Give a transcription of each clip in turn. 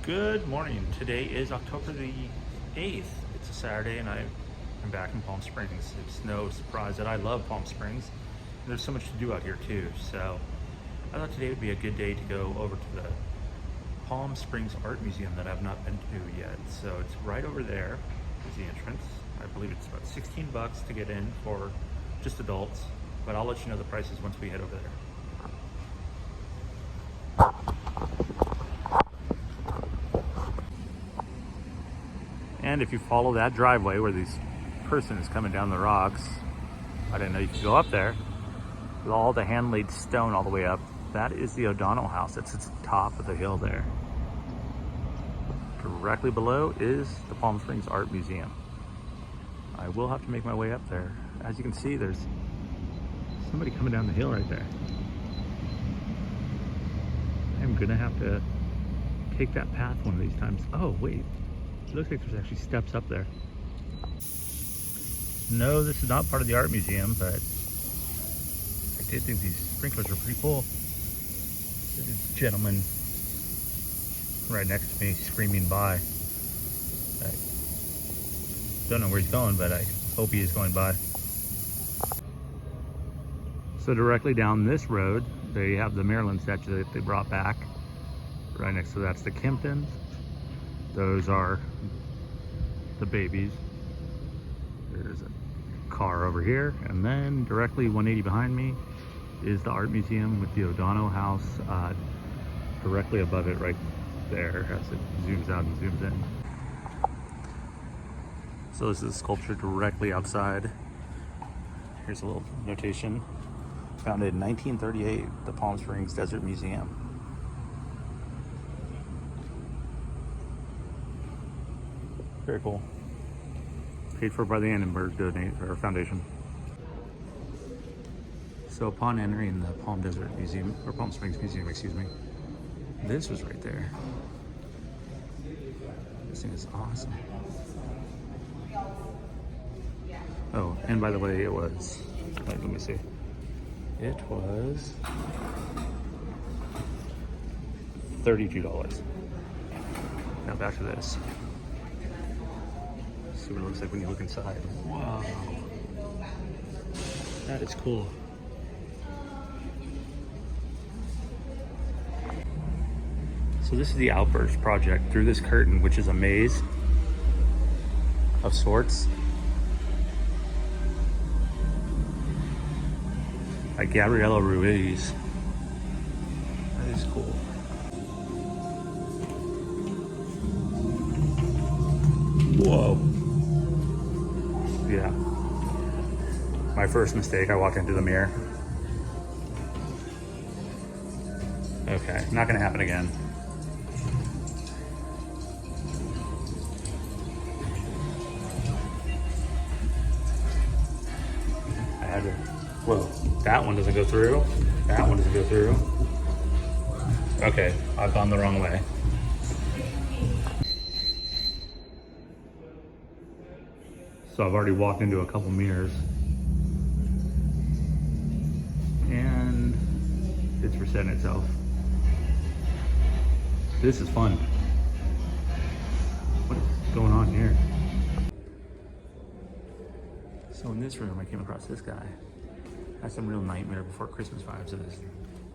Good morning. Today is October the 8th. It's a Saturday and I'm back in Palm Springs. It's no surprise that I love Palm Springs. And there's so much to do out here too. So I thought today would be a good day to go over to the Palm Springs Art Museum that I've not been to yet. So it's right over there is the entrance. I believe it's about 16 bucks to get in for just adults, but I'll let you know the prices once we head over there. And if you follow that driveway where this person is coming down the rocks, I didn't know you could go up there, with all the hand-laid stone all the way up. That is the O'Donnell house. It's at the top of the hill there. Directly below is the Palm Springs Art Museum. I will have to make my way up there. As you can see, there's somebody coming down the hill right there. I'm gonna have to take that path one of these times. Oh, wait. It looks like there's actually steps up there. No, this is not part of the art museum, but I did think these sprinklers are pretty cool. There's a gentleman right next to me screaming by. I don't know where he's going, but I hope he is going by. So directly down this road, they have the Maryland statue that they brought back. Right next to that's the Kemptons. Those are the babies. There's a car over here, and then directly 180 behind me is the art museum with the O'Donnell house directly above it right there as it zooms out and zooms in. So this is a sculpture directly outside. Here's a little notation. Founded in 1938, the Palm Springs Desert Museum. Very cool. Paid for by the Annenberg Foundation. So upon entering the Palm Desert Museum, or Palm Springs Museum, excuse me, this was right there. This thing is awesome. Oh, and by the way, it was, let me see. It was $32. Now back to this. See what it looks like when you look inside. Wow. That is cool. So this is the Outburst project through this curtain, which is a maze of sorts. By Gabriela Ruiz. That is cool. Whoa. Yeah. My first mistake, I walked into the mirror. Okay, not gonna happen again. I had to, whoa, that one doesn't go through. That one doesn't go through. Okay, I've gone the wrong way. So I've already walked into a couple mirrors. And it's resetting itself. This is fun. What is going on here? So in this room, I came across this guy. Had some real Nightmare Before Christmas vibes of this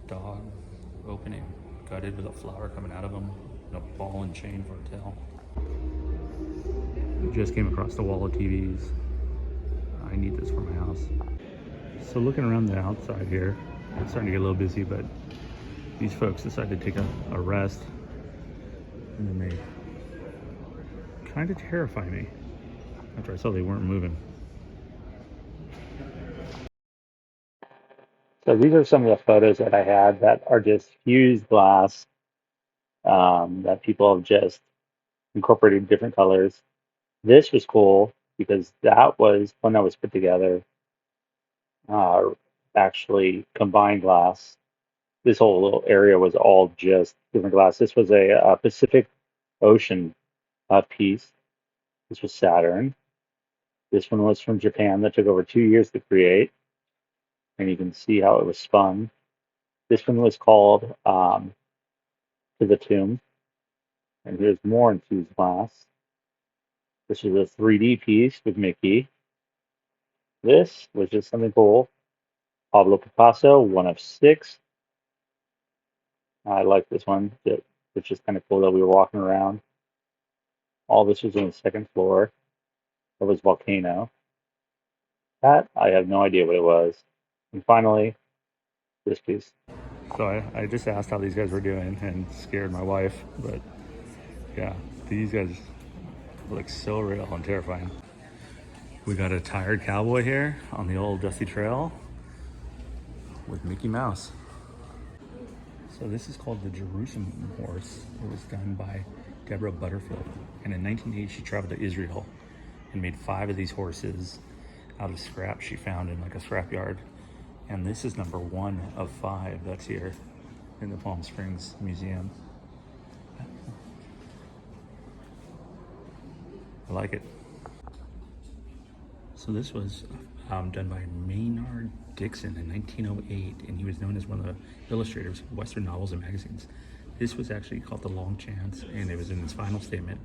dog opening, gutted with a flower coming out of him, and a ball and chain for a tail. Just came across the wall of TVs. I need this for my house. So looking around the outside here, it's starting to get a little busy, but these folks decided to take a rest, and then they kind of terrify me after I saw they weren't moving. So these are some of the photos that I had that are just fused glass that people have just incorporated different colors. This was cool because that was one that was put together, uh, actually combined glass. This whole little area was all just different glass. This was a Pacific Ocean piece. This was Saturn. This one was from Japan that took over 2 years to create. And you can see how it was spun. This one was called To the Tomb. And here's more infused glass. This is a 3D piece with Mickey. This was just something cool. Pablo Picasso, one of six. I like this one. It's just kind of cool that we were walking around. All this was on the second floor. There was volcano. That I have no idea what it was. And finally, this piece. So I just asked how these guys were doing and scared my wife, but yeah, these guys look so real and terrifying. We got a tired cowboy here on the old dusty trail with Mickey Mouse. So this is called the Jerusalem horse. It was done by Deborah Butterfield. And in 1980, she traveled to Israel and made 5 of these horses out of scrap she found in like a scrapyard. And this is number 1 of 5 that's here in the Palm Springs Museum. I like it. So this was done by Maynard Dixon in 1908, and he was known as one of the illustrators of Western novels and magazines. This was actually called The Long Chance, and it was in his final statement.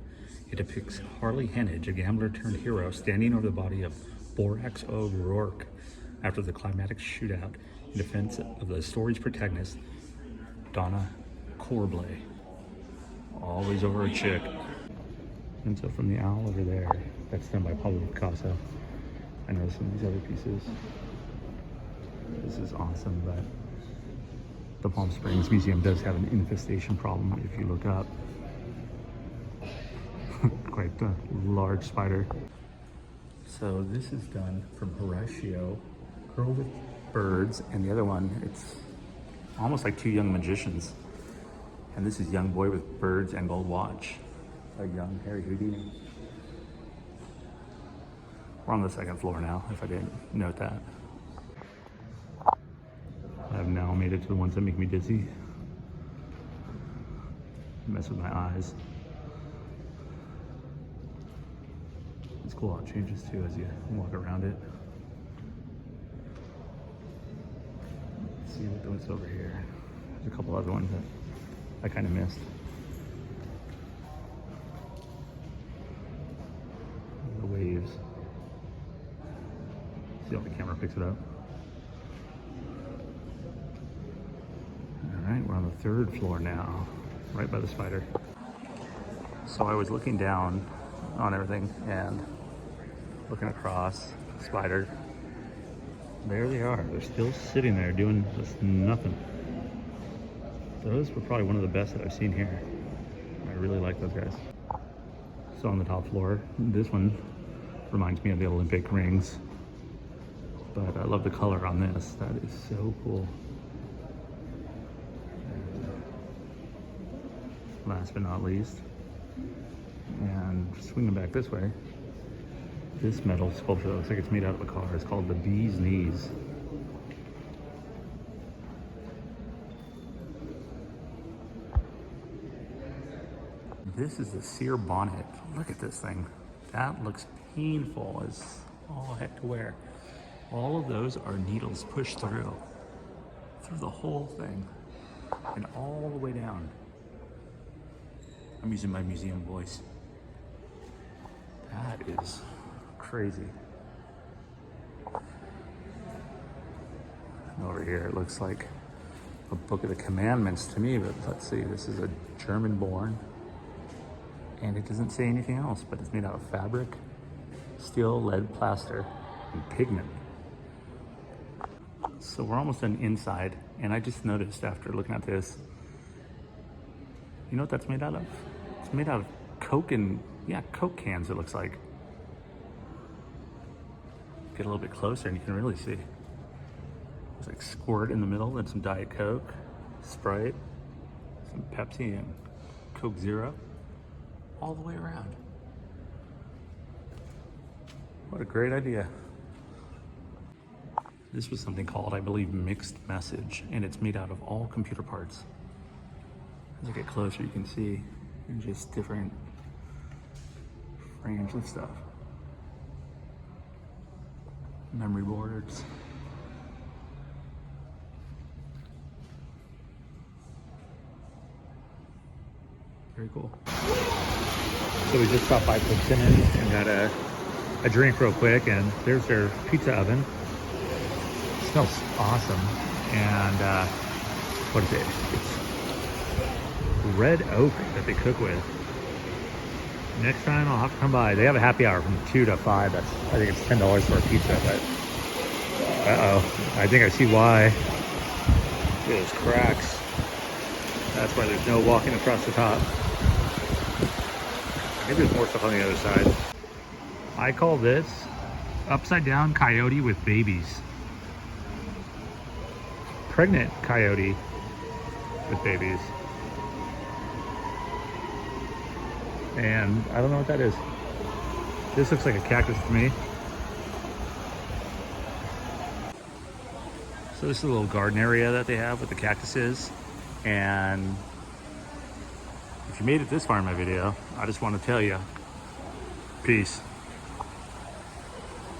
It depicts Harley Hennage, a gambler turned hero, standing over the body of Borax O'Rourke after the climatic shootout in defense of the story's protagonist, Donna Corblay. Always over a chick. And so from the owl over there, that's done by Pablo Picasso. I know some of these other pieces. This is awesome, but the Palm Springs Museum does have an infestation problem if you look up. Quite a large spider. So this is done from Horatio, Girl with Birds, and the other one, it's almost like 2 young magicians. And this is Young Boy with Birds and Gold Watch, a young Harry Houdini. We're on the 2nd floor now, if I didn't note that. I've now made it to the ones that make me dizzy. Mess with my eyes. It's cool how it changes too as you walk around it. Let's see what's over here. There's a couple other ones that I kind of missed. The waves. See how the camera picks it up. All right, we're on the 3rd floor now, right by the spider. So I was looking down on everything and looking across the spider. There they are. They're still sitting there doing just nothing. Those were probably one of the best that I've seen here. I really like those guys. So on the top floor, this one reminds me of the Olympic rings. But I love the color on this. That is so cool. And last but not least, and swinging back this way, this metal sculpture that looks like it's made out of a car is called the Bee's Knees. This is the Sear Bonnet. Look at this thing. That looks painful as all heck to wear. All of those are needles pushed through the whole thing and all the way down. I'm using my museum voice. That is crazy. And over here it looks like a book of the commandments to me, but let's see, this is a German born and it doesn't say anything else, but it's made out of fabric, steel, lead, plaster, and pigment. So we're almost done inside, and I just noticed after looking at this, you know what that's made out of? It's made out of Coke and, yeah, Coke cans it looks like. Get a little bit closer and you can really see. There's like Squirt in the middle and some Diet Coke, Sprite, some Pepsi and Coke Zero, all the way around. What a great idea. This was something called, I believe, Mixed Message, and it's made out of all computer parts. As I get closer, you can see just different frames and stuff. Memory boards. Very cool. So we just stopped by Simmons and got a drink real quick, and there's their pizza oven. It smells awesome. And what is it? It's red oak that they cook with. Next time I'll have to come by. They have a happy hour from 2 to 5. That's, I think it's $10 for a pizza, but I think I see why. There's cracks. That's why there's no walking across the top. Maybe there's more stuff on the other side. I call this upside down coyote with babies. Pregnant coyote with babies. And I don't know what that is. This looks like a cactus to me. So this is a little garden area that they have with the cactuses. And if you made it this far in my video, I just want to tell you, peace.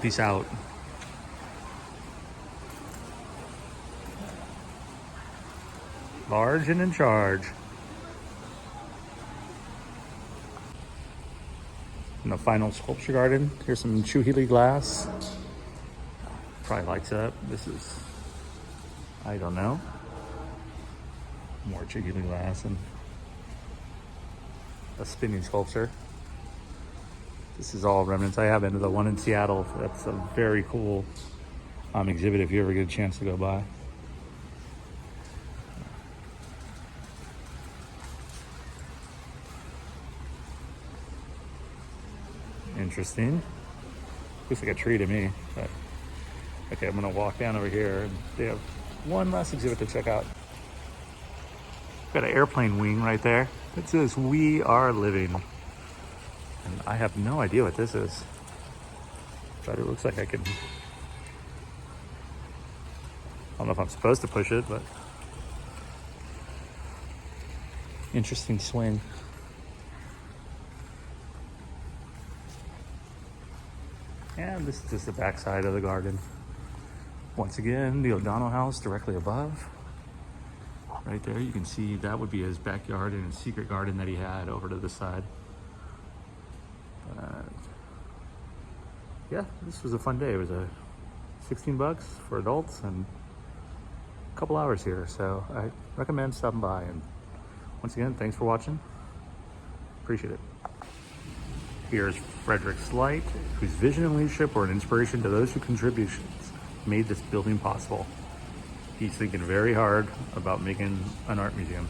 Peace out. Large and in charge. In the final sculpture garden, here's some Chuhili glass. Probably lights up. This is, I don't know. More Chuhili glass and a spinning sculpture. This is all remnants. I have been to the one in Seattle. That's a very cool exhibit if you ever get a chance to go by. Interesting. Looks like a tree to me, but okay, I'm gonna walk down over here and they have one last exhibit to check out. Got an airplane wing right there that says "We Are Living," and I have no idea what this is, but it looks like I can. I don't know if I'm supposed to push it, but interesting swing. And this is just the back side of the garden. Once again, the O'Donnell house directly above. Right there, you can see that would be his backyard and his secret garden that he had over to the side. Yeah, this was a fun day. It was a $16 for adults and a couple hours here. So I recommend stopping by. And once again, thanks for watching. Appreciate it. Here's Frederick Slight, whose vision and leadership were an inspiration to those whose contributions made this building possible. He's thinking very hard about making an art museum.